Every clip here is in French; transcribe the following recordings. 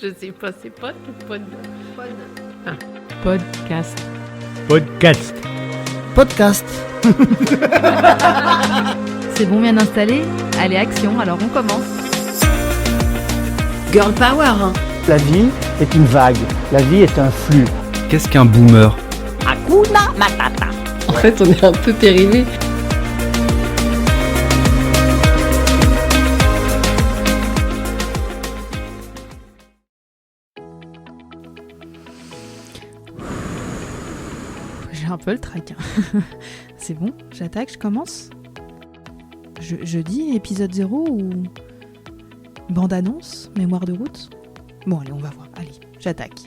Je sais pas, c'est pas le pod. Ah, podcast. Podcast. Podcast. C'est bon, bien installé? Allez, action, alors on commence. Girl power, hein. La vie est une vague. La vie est un flux. Qu'est-ce qu'un boomer? Hakuna Matata. En fait, on est un peu périmés. J'ai un peu le trac. C'est bon, j'attaque, je commence. Je dis épisode 0 ou bande-annonce, mémoire de route. Bon, allez, on va voir. Allez, j'attaque.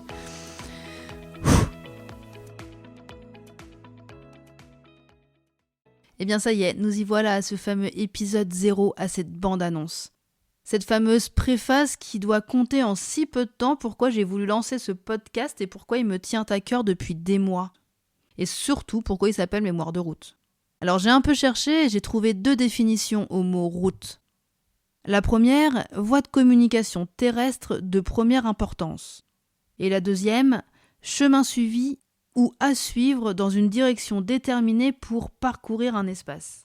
Eh bien ça y est, nous y voilà à ce fameux épisode 0, à cette bande-annonce. Cette fameuse préface qui doit compter en si peu de temps pourquoi j'ai voulu lancer ce podcast et pourquoi il me tient à cœur depuis des mois. Et surtout pourquoi il s'appelle Mémoire de route. Alors j'ai un peu cherché et j'ai trouvé 2 définitions au mot route. La première, voie de communication terrestre de première importance. Et la deuxième, chemin suivi ou à suivre dans une direction déterminée pour parcourir un espace.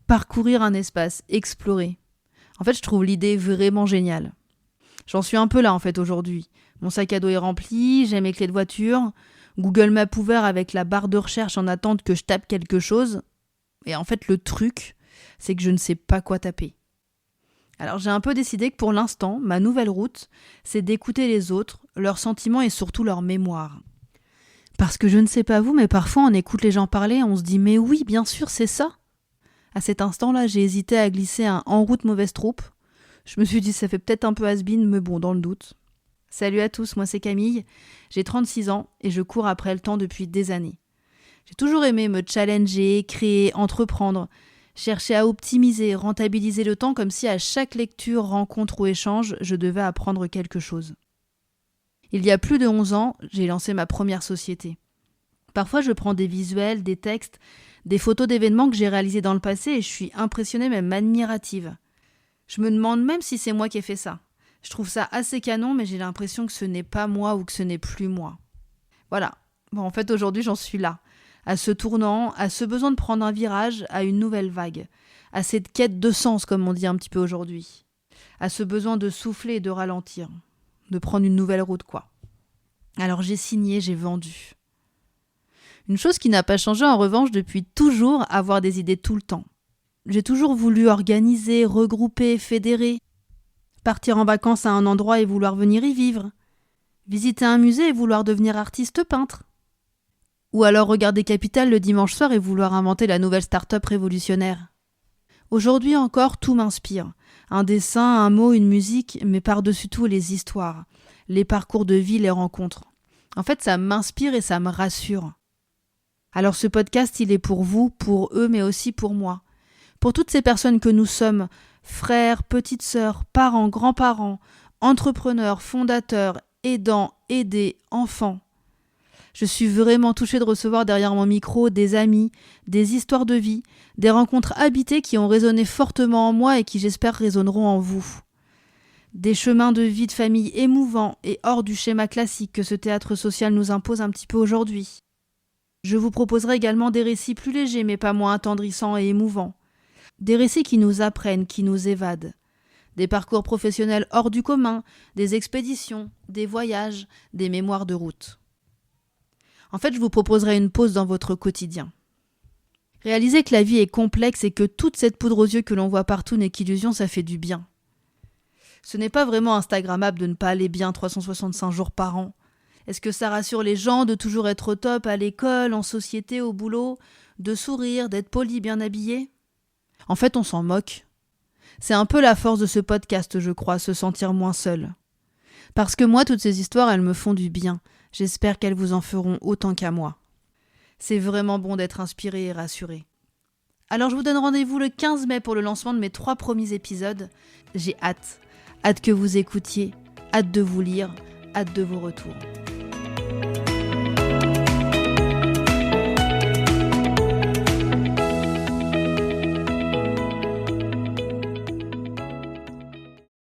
Parcourir un espace, explorer. En fait, je trouve l'idée vraiment géniale. J'en suis un peu là en fait aujourd'hui. Mon sac à dos est rempli, j'ai mes clés de voiture, Google Maps ouvert avec la barre de recherche en attente que je tape quelque chose. Et en fait, le truc, c'est que je ne sais pas quoi taper. Alors j'ai un peu décidé que pour l'instant, ma nouvelle route, c'est d'écouter les autres, leurs sentiments et surtout leur mémoire. Parce que je ne sais pas vous, mais parfois on écoute les gens parler, on se dit « mais oui, bien sûr, c'est ça !» À cet instant-là, j'ai hésité à glisser un « en route mauvaise troupe ». Je me suis dit « ça fait peut-être un peu has-been, mais bon, dans le doute ». Salut à tous, moi c'est Camille, j'ai 36 ans et je cours après le temps depuis des années. J'ai toujours aimé me challenger, créer, entreprendre, chercher à optimiser, rentabiliser le temps comme si à chaque lecture, rencontre ou échange, je devais apprendre quelque chose. Il y a plus de 11 ans, j'ai lancé ma première société. Parfois, je prends des visuels, des textes, des photos d'événements que j'ai réalisés dans le passé et je suis impressionnée, même admirative. Je me demande même si c'est moi qui ai fait ça. Je trouve ça assez canon, mais j'ai l'impression que ce n'est pas moi ou que ce n'est plus moi. Voilà. Bon, en fait, aujourd'hui, j'en suis là. À ce tournant, à ce besoin de prendre un virage, à une nouvelle vague. À cette quête de sens, comme on dit un petit peu aujourd'hui. À ce besoin de souffler et de ralentir. De prendre une nouvelle route, quoi. Alors j'ai signé, j'ai vendu. Une chose qui n'a pas changé en revanche depuis toujours, avoir des idées tout le temps. J'ai toujours voulu organiser, regrouper, fédérer. Partir en vacances à un endroit et vouloir venir y vivre. Visiter un musée et vouloir devenir artiste peintre. Ou alors regarder Capital le dimanche soir et vouloir inventer la nouvelle start-up révolutionnaire. Aujourd'hui encore, tout m'inspire. Un dessin, un mot, une musique, mais par-dessus tout les histoires, les parcours de vie, les rencontres. En fait, ça m'inspire et ça me rassure. Alors ce podcast, il est pour vous, pour eux, mais aussi pour moi. Pour toutes ces personnes que nous sommes, frères, petites sœurs, parents, grands-parents, entrepreneurs, fondateurs, aidants, aidés, enfants. Je suis vraiment touchée de recevoir derrière mon micro des amis, des histoires de vie, des rencontres habitées qui ont résonné fortement en moi et qui j'espère résonneront en vous. Des chemins de vie de famille émouvants et hors du schéma classique que ce théâtre social nous impose un petit peu aujourd'hui. Je vous proposerai également des récits plus légers mais pas moins attendrissants et émouvants. Des récits qui nous apprennent, qui nous évadent. Des parcours professionnels hors du commun, des expéditions, des voyages, des mémoires de route. En fait, je vous proposerai une pause dans votre quotidien. Réalisez que la vie est complexe et que toute cette poudre aux yeux que l'on voit partout n'est qu'illusion, ça fait du bien. Ce n'est pas vraiment instagrammable de ne pas aller bien 365 jours par an. Est-ce que ça rassure les gens de toujours être au top à l'école, en société, au boulot, de sourire, d'être poli, bien habillé ? En fait, on s'en moque. C'est un peu la force de ce podcast, je crois, se sentir moins seul. Parce que moi, toutes ces histoires, elles me font du bien. J'espère qu'elles vous en feront autant qu'à moi. C'est vraiment bon d'être inspiré et rassuré. Alors je vous donne rendez-vous le 15 mai pour le lancement de mes 3 premiers épisodes. J'ai hâte. Hâte que vous écoutiez, hâte de vous lire, hâte de vos retours.